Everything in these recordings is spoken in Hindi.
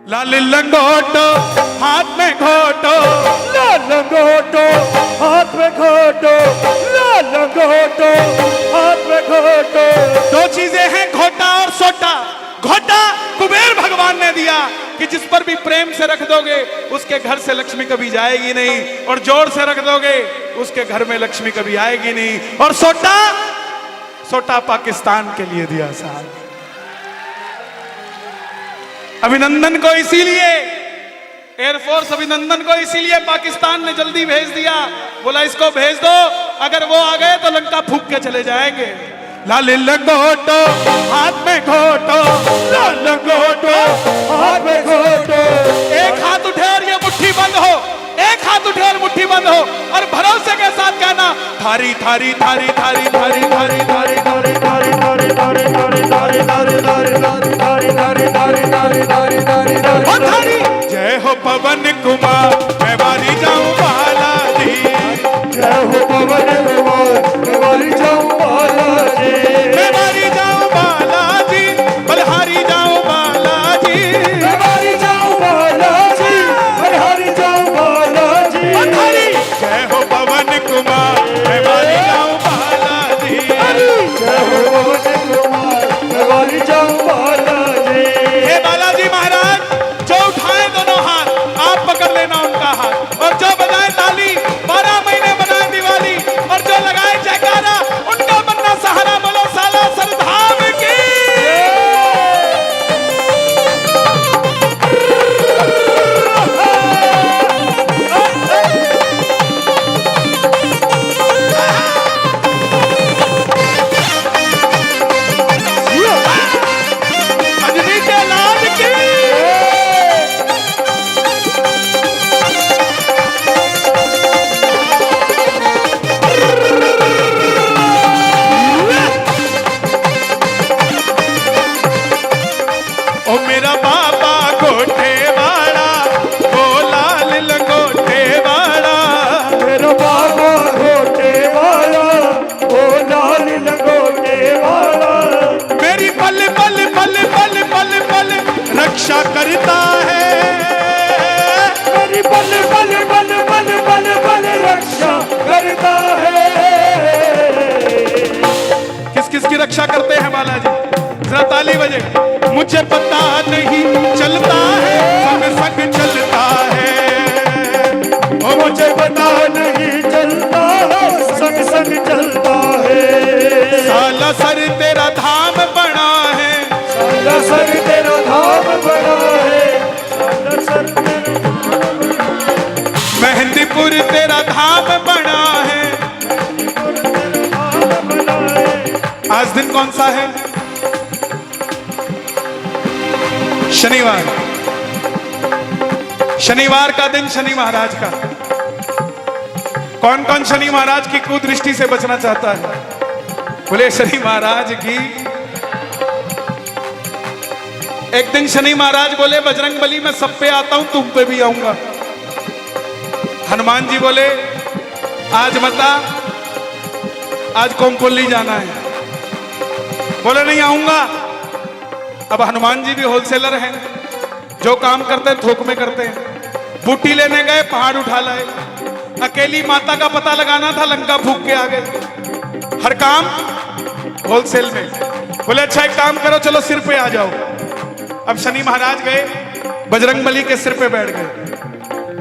लाल लंगोटो हाथ में घोटो, लाल लंगोटो हाथ में घोटो, लाल लंगोटो हाथ में घोटो। दो चीजें हैं, घोटा और सोटा। घोटा कुबेर भगवान ने दिया कि जिस पर भी प्रेम से रख दोगे उसके घर से लक्ष्मी कभी जाएगी नहीं, और जोर से रख दोगे उसके घर में लक्ष्मी कभी आएगी नहीं। और सोटा, सोटा पाकिस्तान के लिए दिया साहब। अभिनंदन को इसीलिए एयरफोर्स, अभिनंदन को इसीलिए पाकिस्तान ने जल्दी भेज दिया, बोला इसको भेज दो, अगर वो आ गए तो लंका फूंक के चले जाएंगे। लाल लंगोटो हाथ में घोटो, लाल लंगोटो हाथ में घोटो। एक हाथ उठे और ये मुट्ठी बंद हो, एक हाथ उठे और मुट्ठी बंद हो, और भरोसे के साथ कहना थारी थारी थारी थारी थारी थारी थारी थारी थारी थारी थारी थारी थारी थारी थारी थारी थारी थारी थारी। जय हो पवन कुमार मैं वाली जाऊं बालाजी, जय हो पवन कुमार मैं वाली जाऊं बालाजी, मैं वाली जाऊं बालाजी, बलहारी जाऊं बालाजी, मैं वाली जाऊं बालाजी, बलहारी जाऊं बालाजी। जय हो पवन कुमार मैं वाली जाऊं बालाजी, जय हो पवन कुमार मैं वाली जाऊं बालाजी। हे बालाजी महाराज, जो उठाए दोनों हाथ आप पकड़ लेना उनका हाथ, और जो बजाए ताली 12 महीने बनाए दिवाली, और जो लगाए जयकारा उनका बनना सहारा। बोलो साला सरधाम की। अजनी के लाल की। ओ मेरा बाबा गोठे वाला, ओ लाल लंगोटे वाला, मेरा बाबा घोटे वाला, ओ लाल लंगोटे वाला। मेरी पल पल पल पल पल पल रक्षा करता है, मेरी पल पल पल पल पल पल रक्षा करता है। किस किस की रक्षा करते हैं बालाजी? जरा ताली बजे। मुझे पता नहीं चलता है, संग संग चलता है, ओ मुझे पता नहीं चलता है, संग संग चलता है। साला सर तेरा धाम बना है, साला सर तेरा धाम बड़ा है, साला सर तेरा मेहंदीपुर तेरा धाम बना है। धाम बड़ा है। आज दिन कौन सा है? शनिवार। शनिवार का दिन शनि महाराज का। कौन कौन शनि महाराज की कुदृष्टि से बचना चाहता है? बोले शनि महाराज की। एक दिन शनि महाराज बोले बजरंग बली मैं सब पे आता हूं, तुम पे भी आऊंगा। हनुमान जी बोले आज मता, आज कोमपल्ली जाना है। बोले नहीं आऊंगा। अब हनुमान जी भी होलसेलर हैं, जो काम करते हैं थोक में करते हैं। बूटी लेने गए, पहाड़ उठा लाए। अकेली माता का पता लगाना था, लंका फूंक के आ गए। हर काम होलसेल में। बोले अच्छा एक काम करो, चलो सिर पे आ जाओ। अब शनि महाराज गए, बजरंग बली के सिर पे बैठ गए।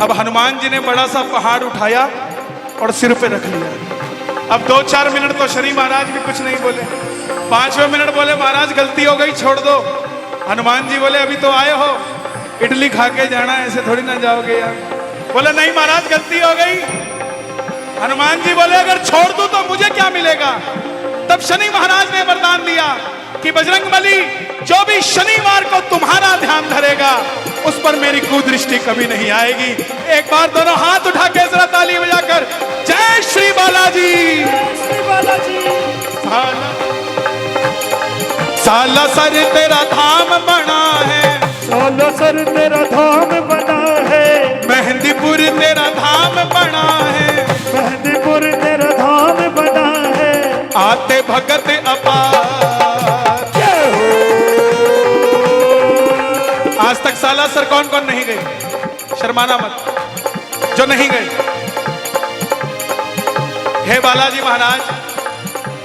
अब हनुमान जी ने बड़ा सा पहाड़ उठाया और सिर पे रख लिया। अब 2-4 मिनट तो शनि महाराज भी कुछ नहीं बोले। 5वें मिनट बोले महाराज गलती हो गई, छोड़ दो। हनुमान जी बोले अभी तो आए हो, इडली खा के जाना, ऐसे थोड़ी ना जाओगे यार। बोले नहीं महाराज गलती हो गई। हनुमान जी बोले अगर छोड़ दूं तो मुझे क्या मिलेगा? तब शनि महाराज ने वरदान दिया कि बजरंग बली, जो भी शनिवार को तुम्हारा ध्यान धरेगा उस पर मेरी कुदृष्टि कभी नहीं आएगी। एक बार दोनों हाथ उठा के जरा ताली बजाकर जय श्री बालाजी। श्री बालाजी। साला सर तेरा धाम बना है, साला सर तेरा धाम बना है, मेहंदीपुर तेरा धाम बना है, मेहंदीपुर तेरा धाम बना है। आते भगत अपार। आज तक तक सालासर कौन कौन नहीं गए? शर्माना मत, जो नहीं गए। हे बालाजी महाराज,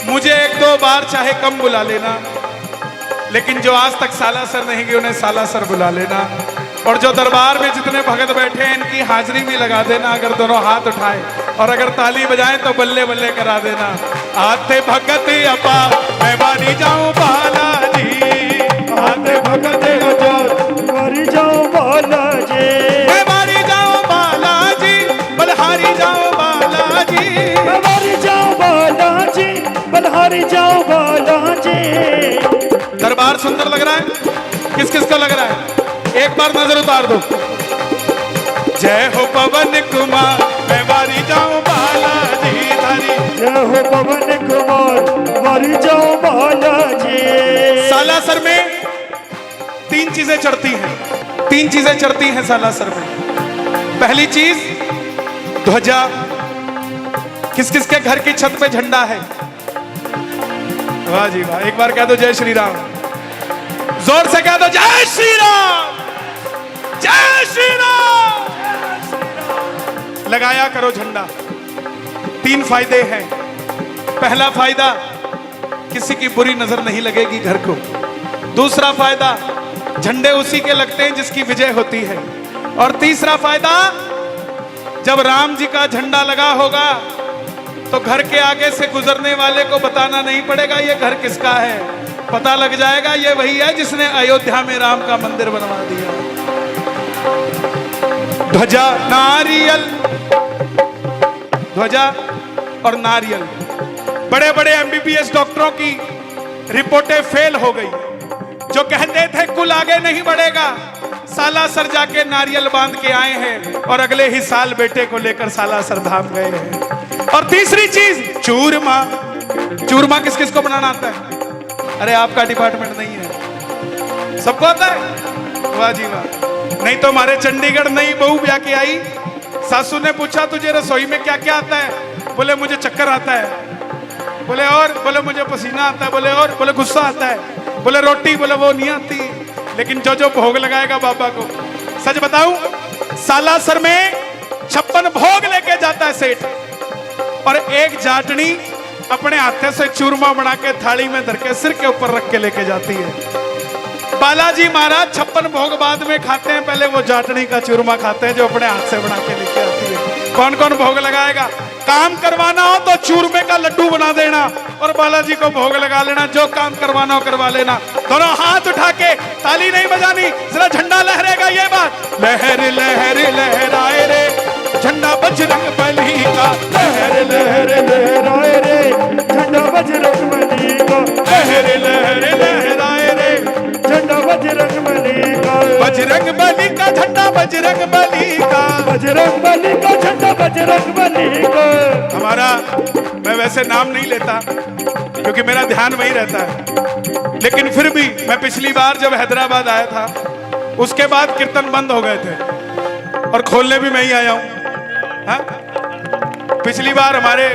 मुझे एक दो बार चाहे कम बुला लेना, लेकिन जो आज तक सालासर नहीं गए उन्हें सालासर बुला लेना। और जो दरबार में जितने भगत बैठे हैं इनकी हाजिरी भी लगा देना, अगर दोनों हाथ उठाए और अगर ताली बजाएं तो बल्ले बल्ले करा देना। आते भगत अपा मैं मारी जाऊं बालाजी, आते भगत अजय मारी जाओ बालाजी, मैं मारी जाऊं बालाजी, बलहारी जाऊं बालाजी। मैं मारी जाओ बालाजी, बलहारी जाओ बालाजी। दरबार सुंदर लग रहा है? किस किस को लग रहा है? एक बार नजर उतार दो। जय हो पवन कुमार मैं मारी जाऊं बालाजी धारी, जय हो पवन कुमार मारी जाओ बालाजी। सालासर में तीन चीजें चढ़ती हैं, तीन चीजें चढ़ती हैं सालासर में। पहली चीज ध्वजा। किस किस के घर की छत पे झंडा है? वाह जी वाह, एक बार कह दो जय श्री राम, जोर से कह दो जय श्री राम, जय श्री राम। लगाया करो झंडा। तीन फायदे हैं। पहला फायदा, किसी की बुरी नजर नहीं लगेगी घर को। दूसरा फायदा, झंडे उसी के लगते हैं जिसकी विजय होती है। और तीसरा फायदा, जब राम जी का झंडा लगा होगा तो घर के आगे से गुजरने वाले को बताना नहीं पड़ेगा ये घर किसका है, पता लग जाएगा ये वही है जिसने अयोध्या में राम का मंदिर बनवा दिया। ध्वजा नारियल, ध्वजा और नारियल। बड़े बड़े एमबीबीएस डॉक्टरों की रिपोर्टें फेल हो गई, जो कहते थे कुल आगे नहीं बढ़ेगा, सालासर जाके नारियल बांध के आए हैं और अगले ही साल बेटे को लेकर सालासर धाम गए हैं। और तीसरी चीज चूरमा। चूरमा किस किस को बनाना आता है? अरे आपका डिपार्टमेंट नहीं है, सबको आता है? वाह जी वाह। नहीं तो हमारे चंडीगढ़ नई बहू ब्याह के आई, सासू ने पूछा तुझे रसोई में क्या क्या आता है? बोले मुझे चक्कर आता है। बोले और? बोले मुझे पसीना आता है। बोले और? बोले गुस्सा आता है। बोले रोटी? बोले वो नहीं आती, लेकिन जो जो भोग लगाएगा बाबा को। सच बताऊं, सालासर में 56 भोग लेके जाता है सेठ, और एक जाटनी अपने हाथे से चूरमा बना के थाली में धर के सिर के ऊपर रख के लेके जाती है। बालाजी महाराज 56 भोग बाद में खाते हैं, पहले वो जाटनी का चूरमा खाते हैं जो अपने हाथ से बना के लेके आती है। कौन कौन भोग लगाएगा? काम करवाना हो तो चूरमे का लड्डू बना देना और बालाजी को भोग लगा लेना। जो काम करवाना हो करवा लेना। दोनों हाथ उठा के, ताली नहीं बजानी, जरा झंडा लहरेगा। ये बात, लहर लहर लहराए रे झंडा बजरंग बली का, लहर लहर लहराए रे झंडा बजरंग बली का, लहर लहर लहराए रे झंडा बजरंग बली का, बजरंग बली का झंडा बजरंग बली का, बजरंग बली का झंडा बजरंग बली का। हमारा, मैं वैसे नाम नहीं लेता क्योंकि मेरा ध्यान वही रहता है, लेकिन फिर भी मैं पिछली बार जब हैदराबाद आया था उसके बाद कीर्तन बंद हो गए थे और खोलने भी मैं ही आया हूं। हाँ? पिछली बार हमारे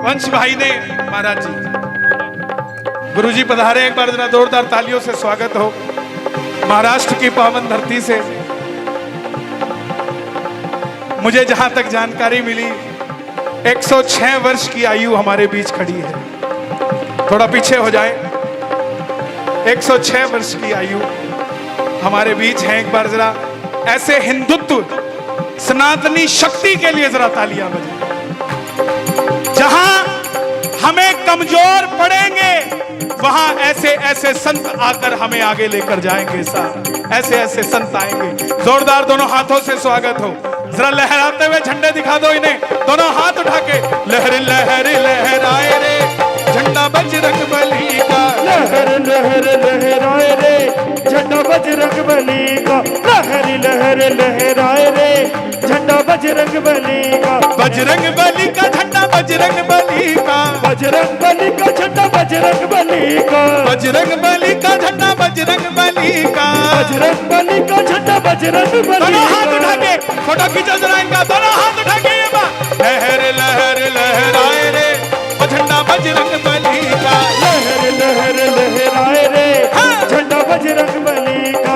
वंश भाई ने, महाराज जी, गुरुजी पधारे, एक बार जरा जोरदार तालियों से स्वागत हो। महाराष्ट्र की पावन धरती से मुझे जहां तक जानकारी मिली 106 वर्ष की आयु हमारे बीच खड़ी है। थोड़ा पीछे हो जाए। 106 वर्ष की आयु हमारे बीच है। एक बार जरा ऐसे हिंदुत्व, सनातनी शक्ति के लिए जरा तालियां बजाएं। जहां हमें कमजोर पड़ेंगे वहां ऐसे ऐसे संत आकर हमें आगे लेकर जाएंगे। साहब, ऐसे ऐसे संत आएंगे। जोरदार दोनों हाथों से स्वागत हो। जरा लहराते हुए झंडे दिखा दो इन्हें, दोनों हाथ उठा के। लहर लहर लहराए रे झंडा बजरंग बली का, लहर लहर लहराए रे झंडा बजरंग बली का, लहर लहर लहराए रे झंडा बजरंग बली का, बजरंग बली का झंडा बजरंग बली का, बजरंग बली का झंडा बजरंग बली का, बजरंग बली का झंडा बजरंग बली का, बजरंग बली का झंडा बजरंग बली दोनों हाथ उठा का। के फोटो खींचो जरा इनका, दोनों हाथ उठा के। ये बात, लहर लहर लहराए रे वो झंडा बजरंग बली का, लहर लहर लहराए रे झंडा बजरंग बली का,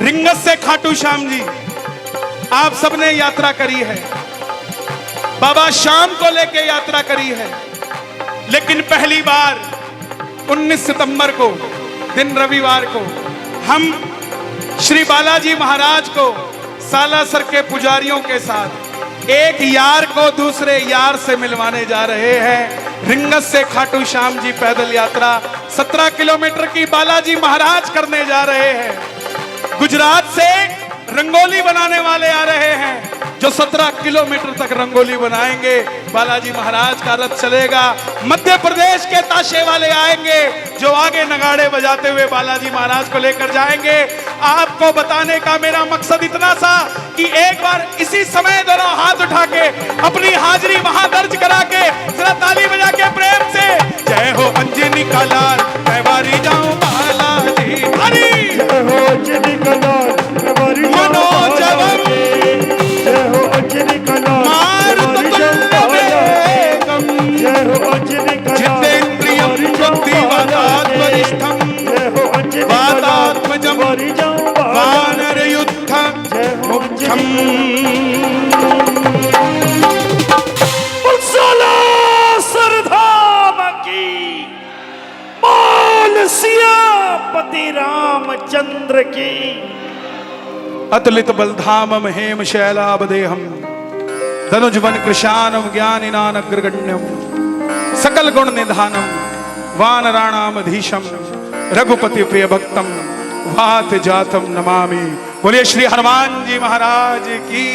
रिंगस से खाटू श्याम जी आप सबने यात्रा करी है, बाबा श्याम को लेके यात्रा करी है, लेकिन पहली बार 19 सितंबर को दिन रविवार को हम श्री बालाजी महाराज को सालासर के पुजारियों के साथ एक यार को दूसरे यार से मिलवाने जा रहे हैं। रिंगस से खाटू श्याम जी पैदल यात्रा 17 किलोमीटर की बालाजी महाराज करने जा रहे हैं। गुजरात से रंगोली बनाने वाले आ रहे हैं जो 17 किलोमीटर तक रंगोली बनाएंगे। बालाजी महाराज का रथ चलेगा। मध्य प्रदेश के ताशे वाले आएंगे जो आगे नगाड़े बजाते हुए बालाजी महाराज को लेकर जाएंगे। आपको बताने का मेरा मकसद इतना सा कि एक बार इसी समय दोनों हाथ उठा के अपनी हाजिरी वहां दर्ज करा के जरा ताली बजा के प्रेम से जय हो अंजनी का लाल मैं वारी जाऊं बालाजी हरी, जय हो अंजनी का लाल मैं वारी जाऊं मनोजवम जय हो अंजनी का लाल मारुततुल्यवेगम जय हो अंजनी का लाल जितेन्द्रियं बुद्धिमतात्मनिष्ठं जय हो अंजनी का लाल वातात्मजं वारी जाऊं वानरयुद्धं मुख्यं। सरधाम की बोल सियापति रामचंद्र की। अतुलित बलधामम हेम शैलाबदेहम धनुजवन कृशानम ज्ञानिनानग्रगण्यम सकल गुण निधानम वानराणामधीशम रघुपति प्रिय भक्तम वात जातम नमामि। बोलिए श्री हनुमान जी महाराज की।